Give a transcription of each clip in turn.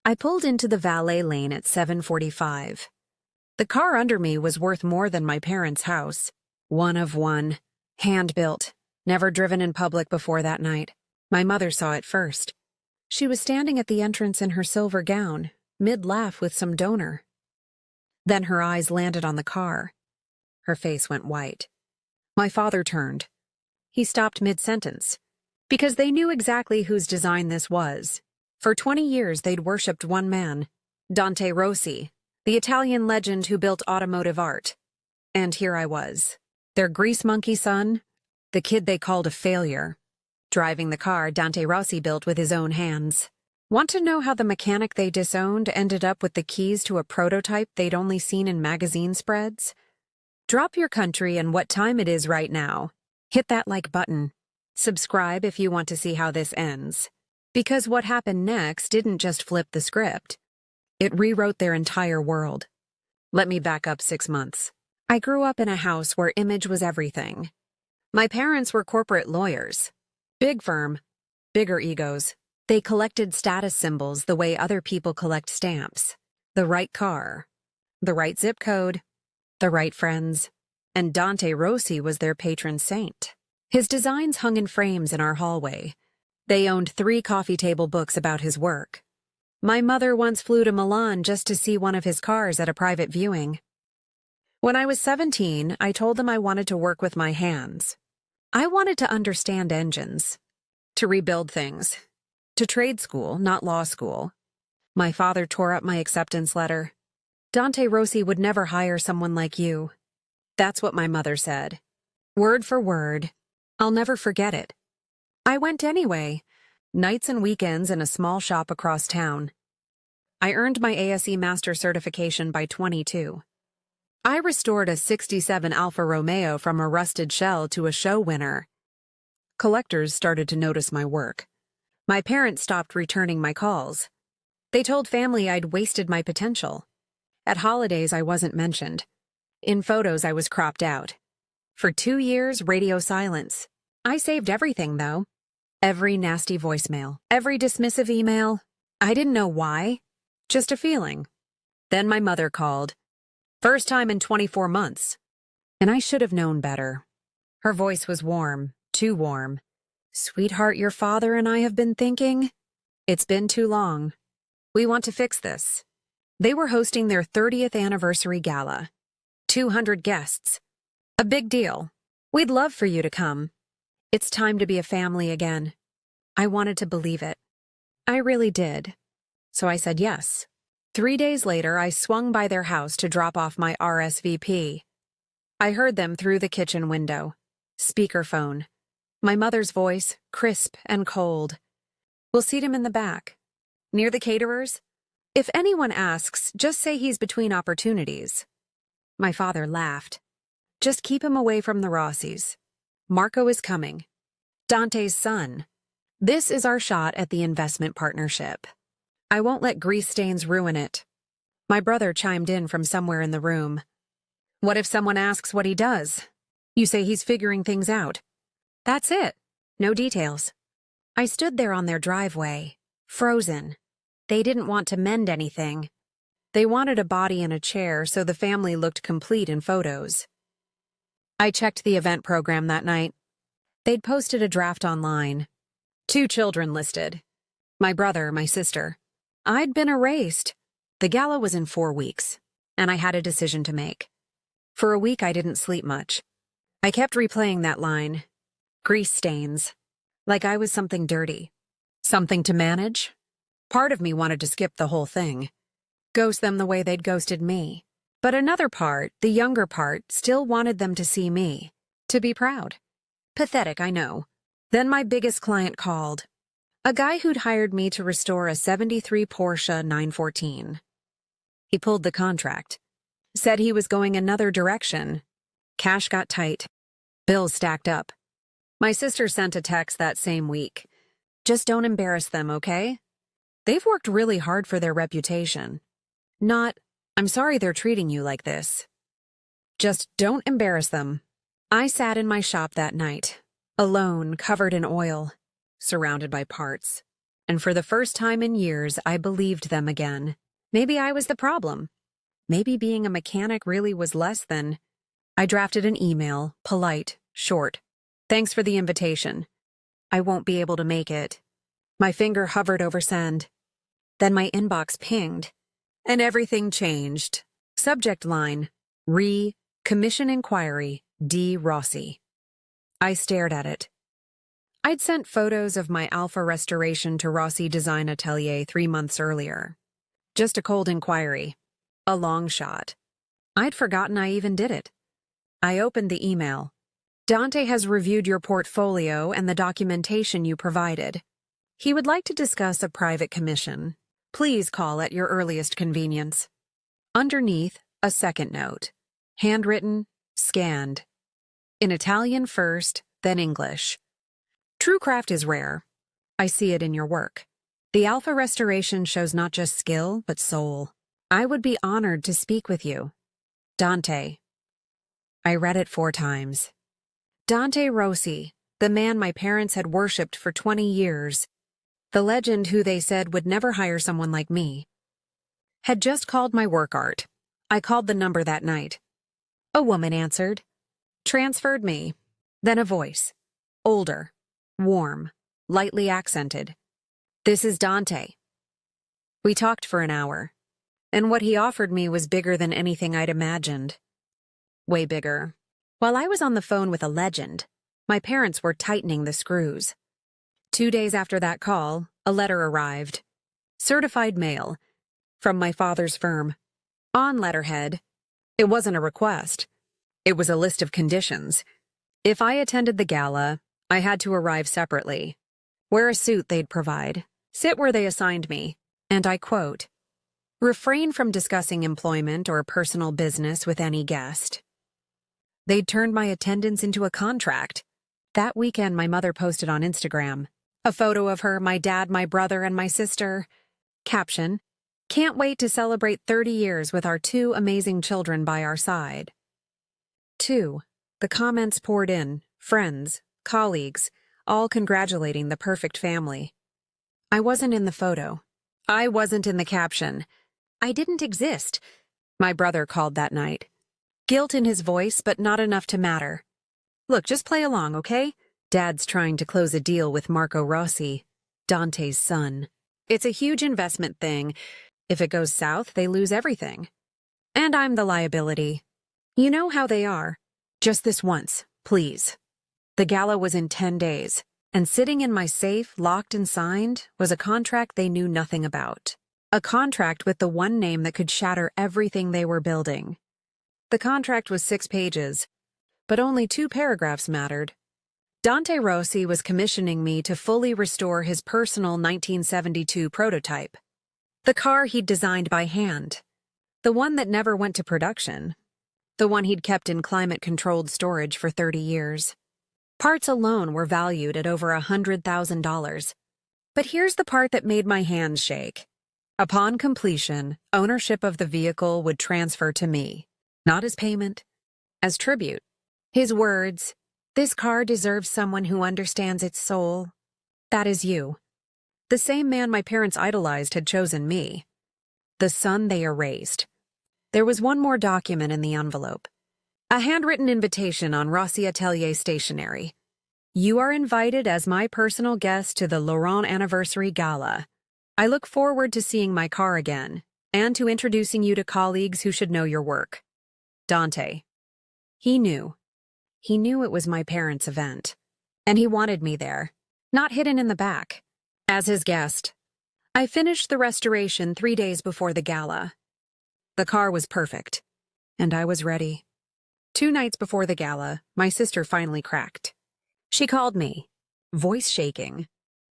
I pulled into the valet lane at 7:45. The car under me was worth more than my parents' house. One of one. Hand-built. Never driven in public before that night. My mother saw it first. She was standing at the entrance in her silver gown, mid-laugh with some donor. Then her eyes landed on the car. Her face went white. My father turned. He stopped mid-sentence. Because they knew exactly whose design this was. For 20 years they'd worshipped one man, Dante Rossi, the Italian legend who built automotive art. And here I was, their grease monkey son, the kid they called a failure, driving the car Dante Rossi built with his own hands. Want to know how the mechanic they disowned ended up with the keys to a prototype they'd only seen in magazine spreads? Drop your country and what time it is right now. Hit that like button. Subscribe if you want to see how this ends. Because what happened next didn't just flip the script. It rewrote their entire world. Let me back up 6 months. I grew up in a house where image was everything. My parents were corporate lawyers. Big firm, bigger egos. They collected status symbols the way other people collect stamps. The right car, the right zip code, the right friends. And Dante Rossi was their patron saint. His designs hung in frames in our hallway. They owned 3 coffee table books about his work. My mother once flew to Milan just to see one of his cars at a private viewing. When I was 17, I told them I wanted to work with my hands. I wanted to understand engines, to rebuild things, to trade school, not law school. My father tore up my acceptance letter. Dante Rossi would never hire someone like you. That's what my mother said. Word for word. I'll never forget it. I went anyway, nights and weekends in a small shop across town. I earned my ASE master certification by 22. I restored a 67 Alfa Romeo from a rusted shell to a show winner. Collectors started to notice my work. My parents stopped returning my calls. They told family I'd wasted my potential. At holidays, I wasn't mentioned. In photos, I was cropped out. For 2 years, radio silence. I saved everything, though. Every nasty voicemail, every dismissive email. I didn't know why. Just a feeling. Then my mother called. First time in 24 months. And I should have known better. Her voice was warm, too warm. Sweetheart, your father and I have been thinking. It's been too long. We want to fix this. They were hosting their 30th anniversary gala. 200 guests. A big deal. We'd love for you to come. It's time to be a family again. I wanted to believe it. I really did. So I said yes. 3 days later, I swung by their house to drop off my RSVP. I heard them through the kitchen window. Speakerphone. My mother's voice, crisp and cold. We'll seat him in the back. Near the caterers? If anyone asks, just say he's between opportunities. My father laughed. Just keep him away from the Rossis. Marco is coming. Dante's son. This is our shot at the investment partnership. I won't let grease stains ruin it. My brother chimed in from somewhere in the room. What if someone asks what he does? You say he's figuring things out. That's it. No details. I stood there on their driveway, frozen. They didn't want to mend anything. They wanted a body in a chair so the family looked complete in photos. I checked the event program that night. They'd posted a draft online. 2 children listed. My brother, my sister. I'd been erased. The gala was in 4 weeks, and I had a decision to make. For a week, I didn't sleep much. I kept replaying that line. Grease stains. Like I was something dirty. Something to manage? Part of me wanted to skip the whole thing. Ghost them the way they'd ghosted me. But another part, the younger part, still wanted them to see me. To be proud. Pathetic, I know. Then my biggest client called. A guy who'd hired me to restore a '73 Porsche 914. He pulled the contract. Said he was going another direction. Cash got tight. Bills stacked up. My sister sent a text that same week. Just don't embarrass them, okay? They've worked really hard for their reputation. Not, I'm sorry they're treating you like this. Just don't embarrass them. I sat in my shop that night, alone, covered in oil, surrounded by parts. and for the first time in years, I believed them again. Maybe I was the problem. Maybe being a mechanic really was less than... I drafted an email, polite, short. Thanks for the invitation. I won't be able to make it. My finger hovered over send. Then my inbox pinged, and everything changed. Subject line, Commission Inquiry, D. Rossi. I stared at it. I'd sent photos of my Alpha restoration to Rossi Design Atelier 3 months earlier. Just a cold inquiry. A long shot. I'd forgotten I even did it. I opened the email. Dante has reviewed your portfolio and the documentation you provided. He would like to discuss a private commission. Please call at your earliest convenience. Underneath, a second note. Handwritten, scanned. In Italian first, then English. True craft is rare. I see it in your work. The Alpha restoration shows not just skill, but soul. I would be honored to speak with you. Dante. I read it 4 times. Dante Rossi, the man my parents had worshipped for 20 years, the legend who they said would never hire someone like me, had just called my work art. I called the number that night. A woman answered, transferred me. Then a voice, older, warm, lightly accented. This is Dante. We talked for an hour, and what he offered me was bigger than anything I'd imagined. Way bigger. While I was on the phone with a legend, my parents were tightening the screws. 2 days after that call, a letter arrived. Certified mail. From my father's firm. On letterhead. It wasn't a request. It was a list of conditions. If I attended the gala, I had to arrive separately. Wear a suit they'd provide. Sit where they assigned me. And I quote, refrain from discussing employment or personal business with any guest. They'd turned my attendance into a contract. That weekend, my mother posted on Instagram a photo of her, my dad, my brother, and my sister. Caption, can't wait to celebrate 30 years with our 2 amazing children by our side. 2. The comments poured in, friends, colleagues, all congratulating the perfect family. I wasn't in the photo. I wasn't in the caption. I didn't exist. My brother called that night. Guilt in his voice, but not enough to matter. Look, just play along, okay? Dad's trying to close a deal with Marco Rossi, Dante's son. It's a huge investment thing. If it goes south, they lose everything. And I'm the liability. You know how they are. Just this once, please. The gala was in 10 days, and sitting in my safe, locked and signed, was a contract they knew nothing about. A contract with the one name that could shatter everything they were building. The contract was 6 pages, but only 2 paragraphs mattered. Dante Rossi was commissioning me to fully restore his personal 1972 prototype. The car he'd designed by hand. The one that never went to production. The one he'd kept in climate-controlled storage for 30 years. Parts alone were valued at over $100,000. But here's the part that made my hands shake. Upon completion, ownership of the vehicle would transfer to me. Not as payment, as tribute. His words, this car deserves someone who understands its soul. That is you. The same man my parents idolized had chosen me. The son they erased. There was one more document in the envelope. A handwritten invitation on Rossi Atelier stationery. You are invited as my personal guest to the Laurent Anniversary Gala. I look forward to seeing my car again, and to introducing you to colleagues who should know your work. Dante. He knew. He knew it was my parents' event. And he wanted me there, not hidden in the back. As his guest. I finished the restoration 3 days before the gala. The car was perfect, and I was ready. 2 nights before the gala, my sister finally cracked. She called me, voice shaking.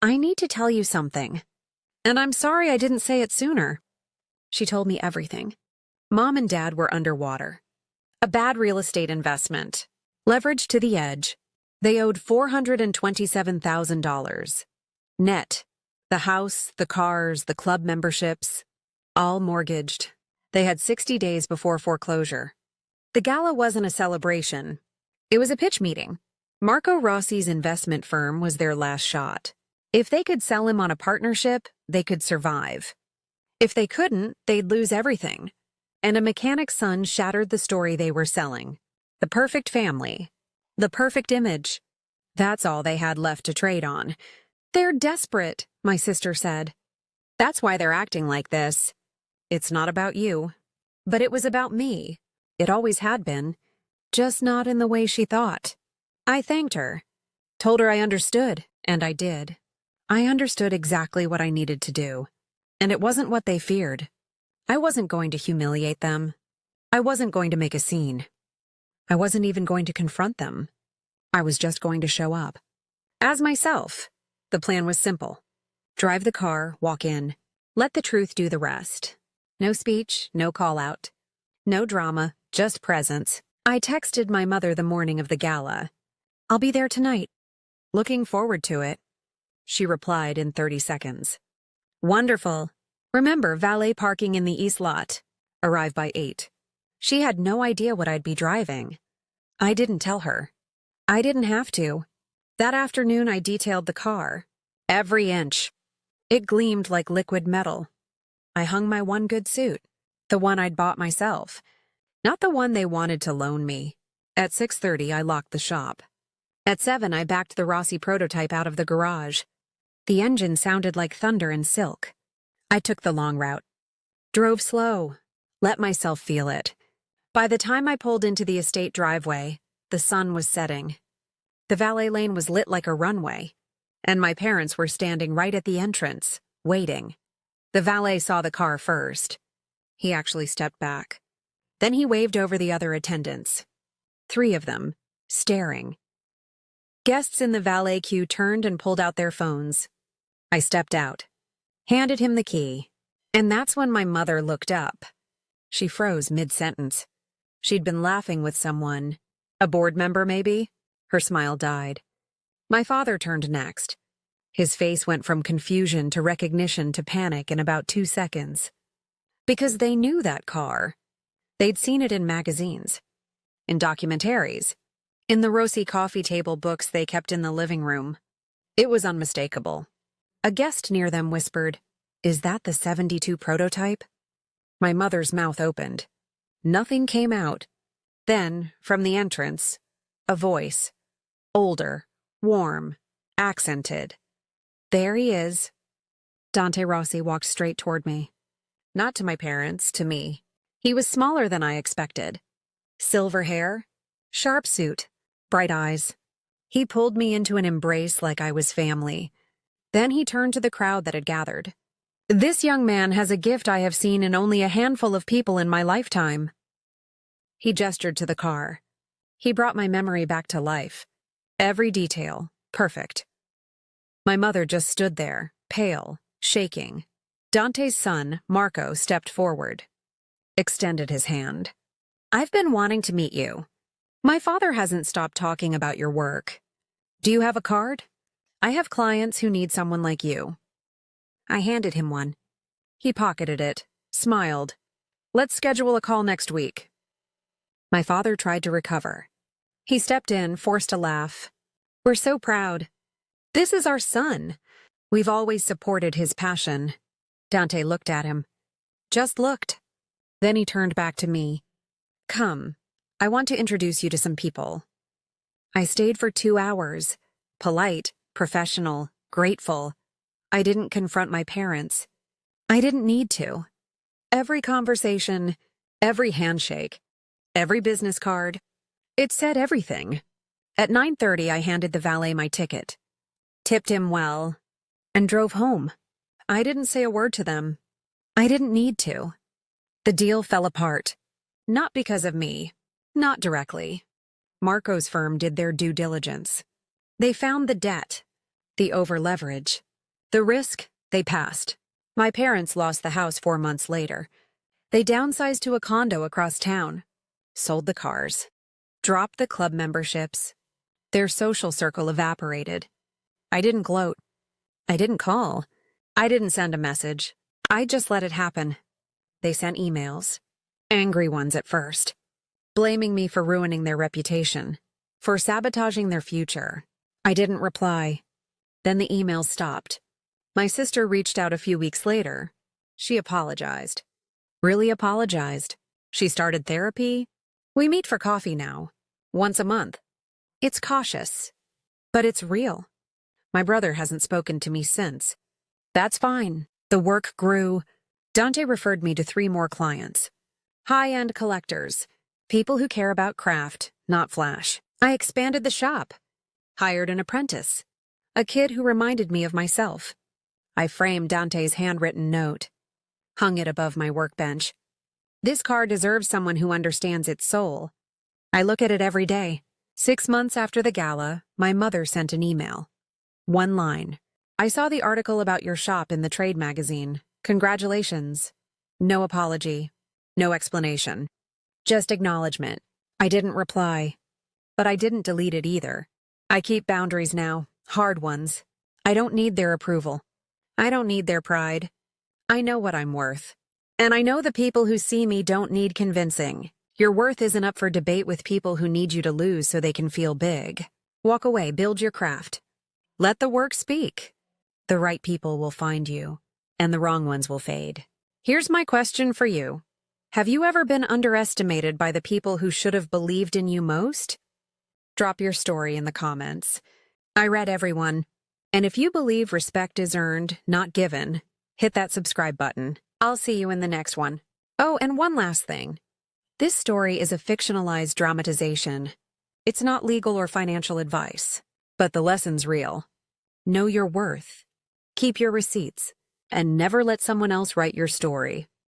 I need to tell you something. And I'm sorry I didn't say it sooner. She told me everything. Mom and Dad were underwater. A bad real estate investment. Leveraged to the edge. They owed $427,000. Net. The house, the cars, the club memberships. All mortgaged. They had 60 days before foreclosure. The gala wasn't a celebration. It was a pitch meeting. Marco Rossi's investment firm was their last shot. If they could sell him on a partnership, they could survive. If they couldn't, they'd lose everything. And a mechanic's son shattered the story they were selling. The perfect family. The perfect image. That's all they had left to trade on. They're desperate, my sister said. That's why they're acting like this. It's not about you. But it was about me. It always had been. Just not in the way she thought. I thanked her. Told her I understood, and I did. I understood exactly what I needed to do. And it wasn't what they feared. I wasn't going to humiliate them. I wasn't going to make a scene. I wasn't even going to confront them. I was just going to show up. As myself. The plan was simple. Drive the car, walk in. Let the truth do the rest. No speech, no call-out. No drama, just presence. I texted my mother the morning of the gala. I'll be there tonight. Looking forward to it. She replied in 30 seconds. Wonderful. Remember valet parking in the east lot. Arrive by 8. She had no idea what I'd be driving. I didn't tell her. I didn't have to. That afternoon I detailed the car. Every inch. It gleamed like liquid metal. I hung my one good suit. The one I'd bought myself. Not the one they wanted to loan me. At 6:30 I locked the shop. At 7 I backed the Rossi prototype out of the garage. The engine sounded like thunder and silk. I took the long route. Drove slow. Let myself feel it. By the time I pulled into the estate driveway, the sun was setting. The valet lane was lit like a runway, and my parents were standing right at the entrance, waiting. The valet saw the car first. He actually stepped back. Then he waved over the other attendants. 3 of them, staring. Guests in the valet queue turned and pulled out their phones. I stepped out, handed him the key, and that's when my mother looked up. She froze mid-sentence. She'd been laughing with someone. A board member, maybe? Her smile died. My father turned next. His face went from confusion to recognition to panic in about 2 seconds. Because they knew that car. They'd seen it in magazines, in documentaries, in the Rossi coffee table books they kept in the living room. It was unmistakable. A guest near them whispered, "Is that the 72 prototype?" My mother's mouth opened. Nothing came out. Then, from the entrance, a voice. Older, warm, accented. "There he is." Dante Rossi walked straight toward me. Not to my parents, to me. He was smaller than I expected. Silver hair, sharp suit, bright eyes. He pulled me into an embrace like I was family. Then he turned to the crowd that had gathered. "This young man has a gift I have seen in only a handful of people in my lifetime." He gestured to the car. He brought my memory back to life. Every detail, perfect. My mother just stood there, pale, shaking. Dante's son, Marco, stepped forward, extended his hand. "I've been wanting to meet you. My father hasn't stopped talking about your work. Do you have a card? I have clients who need someone like you." I handed him one. He pocketed it, smiled. "Let's schedule a call next week." My father tried to recover. He stepped in, forced a laugh. "We're so proud. This is our son. We've always supported his passion." Dante looked at him. Just looked. Then he turned back to me. "Come, I want to introduce you to some people." I stayed for 2 hours. Polite, professional, grateful. I didn't confront my parents. I didn't need to. Every conversation, every handshake, every business card, it said everything. At 9:30, I handed the valet my ticket, tipped him well, and drove home. I didn't say a word to them. I didn't need to. The deal fell apart. Not because of me. Not directly. Marco's firm did their due diligence. They found the debt, the over-leverage. The risk, they passed. My parents lost the house 4 months later. They downsized to a condo across town, sold the cars, dropped the club memberships. Their social circle evaporated. I didn't gloat. I didn't call. I didn't send a message. I just let it happen. They sent emails, angry ones at first, blaming me for ruining their reputation, for sabotaging their future. I didn't reply. Then the email stopped. My sister reached out a few weeks later. She apologized. Really apologized. She started therapy. We meet for coffee now, once a month. It's cautious, but it's real. My brother hasn't spoken to me since. That's fine. The work grew. Dante referred me to 3 more clients. High-end collectors, people who care about craft, not flash. I expanded the shop, hired an apprentice, a kid who reminded me of myself. I framed Dante's handwritten note, hung it above my workbench. This car deserves someone who understands its soul. I look at it every day. 6 months after the gala, my mother sent an email. 1 line. I saw the article about your shop in the trade magazine. Congratulations. No apology. No explanation. Just acknowledgement. I didn't reply. But I didn't delete it either. I keep boundaries now. Hard ones. I don't need their approval. I don't need their pride. I know what I'm worth. And I know the people who see me don't need convincing. Your worth isn't up for debate with people who need you to lose so they can feel big. Walk away, build your craft. Let the work speak. The right people will find you, and the wrong ones will fade. Here's my question for you. Have you ever been underestimated by the people who should have believed in you most? Drop your story in the comments. I read everyone. And if you believe respect is earned, not given, hit that subscribe button. I'll see you in the next one. Oh, and one last thing. This story is a fictionalized dramatization. It's not legal or financial advice, but the lesson's real. Know your worth. Keep your receipts, and never let someone else write your story.